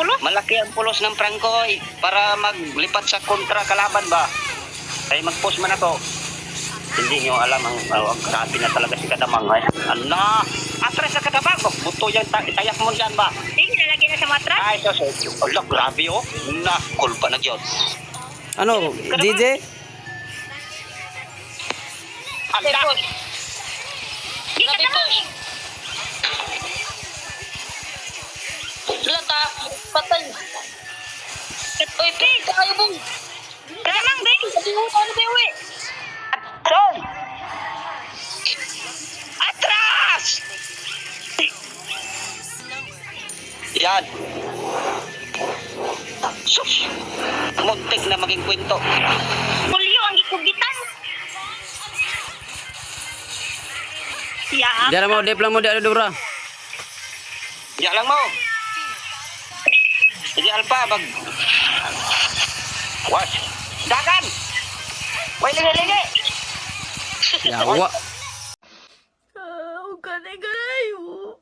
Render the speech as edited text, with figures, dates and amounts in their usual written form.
pulos? Malaki ang pulos ng prangkoy para maglipat sa kontra kalaban ba? Kaya mag-post man ako. Hindi nyo alam ang grabe na talaga si Kadamang. Ay, ala! Atres sa Kadamang! Buto yung tayak mo dyan ba? Hindi, nalagyan na sa matras. Ay, so, ala, grabe oh. Nakul pa na dyan. Ano, DJ? Ala! Di ka naman. Lata, patay. Uy, pre, kayo bong. Kadamang, Ben. Sabi mo, ano ba uwi? Son! Atras! Yan. Sus! Muntik na maging kwento. Pulyo ang gikugitan. Ya. Diyan mo, dip lang mo, diyan dura. Yan lang mo. Sige, Alpa, Was! Dagan! Way, lingi-lingi! Yawa. Huwag ka na, guys.